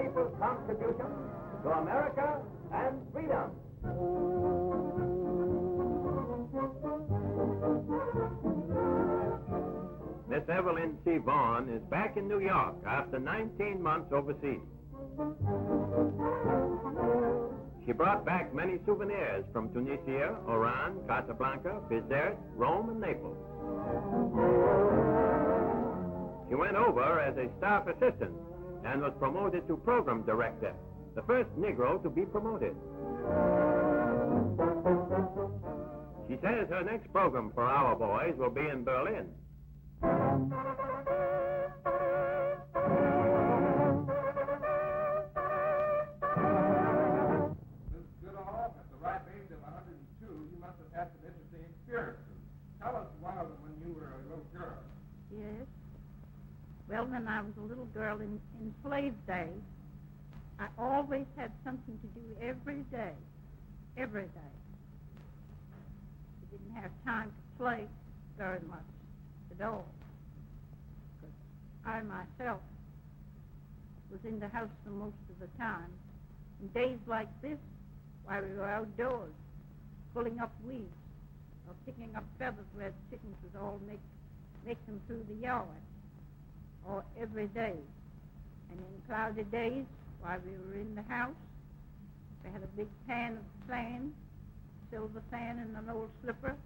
people's contribution to America and freedom. Miss Evelyn C. Vaughan is back in New York after 19 months overseas. She brought back many souvenirs from Tunisia, Oran, Casablanca, Bizerte, Rome, and Naples. She went over as a staff assistant and was promoted to program director, the first Negro to be promoted. She says her next program for our boys will be in Berlin. Yes. Well, when I was a little girl in slave days, I always had something to do every day. Every day. I didn't have time to play very much at all. Because I myself was in the house for most of the time. In days like this, while we were outdoors, pulling up weeds, or picking up feathers where the chickens would all make them through the yard, or every day. And in cloudy days, while we were in the house, we had a big pan of sand, silver sand in an old slipper,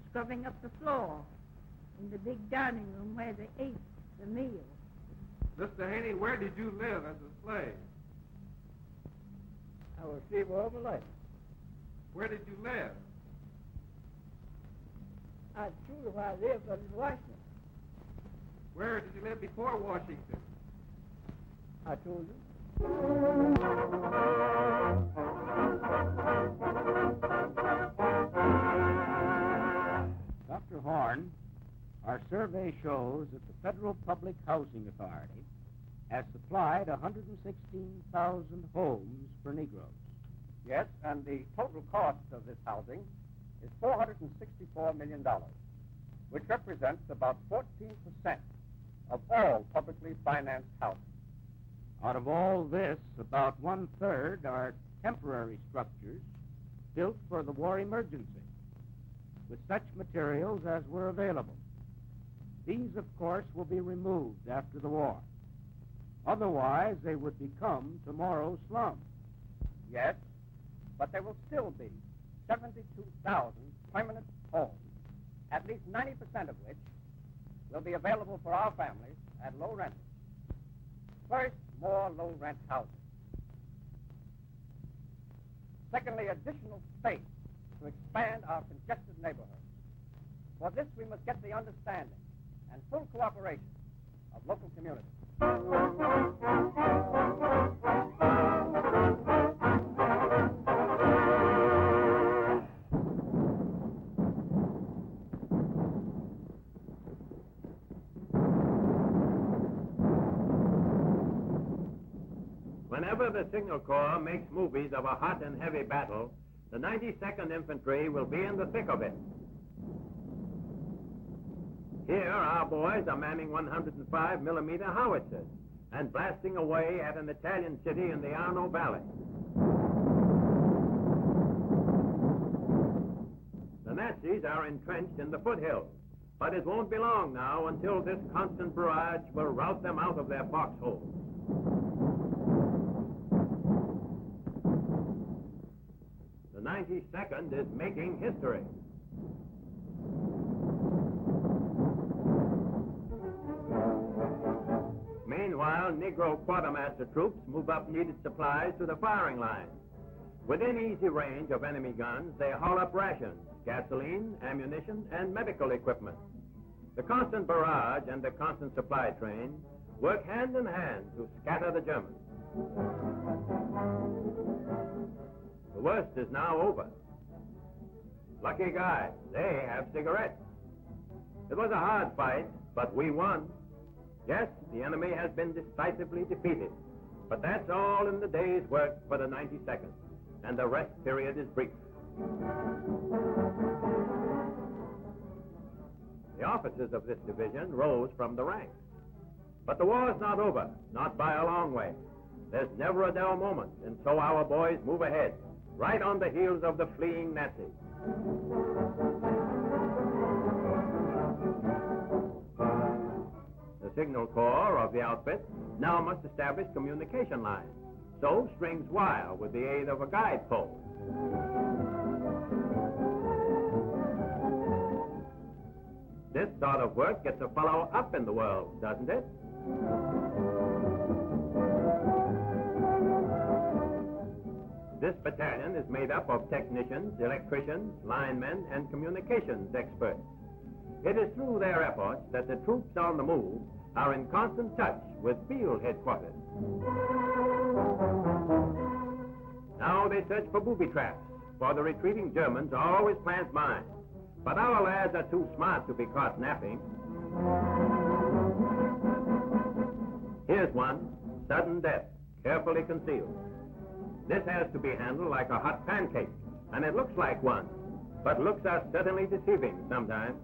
scrubbing up the floor in the big dining room where they ate the meal. Mr. Haney, where did you live as a slave? I was a slave all my life. Where did you live? I told you where I lived, but in Washington. Where did you live before Washington? I told you. Dr. Horn, our survey shows that the Federal Public Housing Authority has supplied 116,000 homes for Negroes. Yes, and the total cost of this housing is $464 million, which represents about 14% of all publicly financed housing. Out of all this, about one-third are temporary structures built for the war emergency, with such materials as were available. These, of course, will be removed after the war. Otherwise, they would become tomorrow's slums. Yes, but there will still be 72,000 permanent homes, at least 90% of which will be available for our families at low rent. First, more low-rent housing. Secondly, additional space to expand our congested neighborhoods. For this, we must get the understanding and full cooperation of local communities. Whenever the Signal Corps makes movies of a hot and heavy battle, the 92nd Infantry will be in the thick of it. Here, our boys are manning 105-millimeter howitzers and blasting away at an Italian city in the Arno Valley. The Nazis are entrenched in the foothills, but it won't be long now until this constant barrage will rout them out of their foxholes. The 92nd is making history. Meanwhile, Negro quartermaster troops move up needed supplies to the firing line. Within easy range of enemy guns, they haul up rations, gasoline, ammunition, and medical equipment. The constant barrage and the constant supply train work hand in hand to scatter the Germans. The worst is now over. Lucky guys, they have cigarettes. It was a hard fight, but we won. Yes, the enemy has been decisively defeated, but that's all in the day's work for the 92nd, and the rest period is brief. The officers of this division rose from the ranks. But the war's not over, not by a long way. There's never a dull moment, and so our boys move ahead, right on the heels of the fleeing Nazis. The signal corps of the outfit now must establish communication lines, so strings wire with the aid of a guide pole. This sort of work gets a fellow up in the world, doesn't it? This battalion is made up of technicians, electricians, linemen, and communications experts. It is through their efforts that the troops on the move are in constant touch with field headquarters. Now they search for booby traps, for the retreating Germans always plant mines. But our lads are too smart to be caught napping. Here's one, sudden death, carefully concealed. This has to be handled like a hot pancake, and it looks like one, but looks are certainly deceiving sometimes.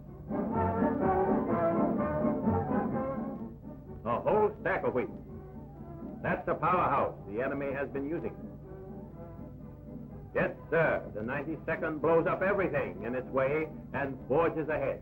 A whole stack of wheat. That's the powerhouse the enemy has been using. Yes, sir, the 92nd blows up everything in its way and forges ahead.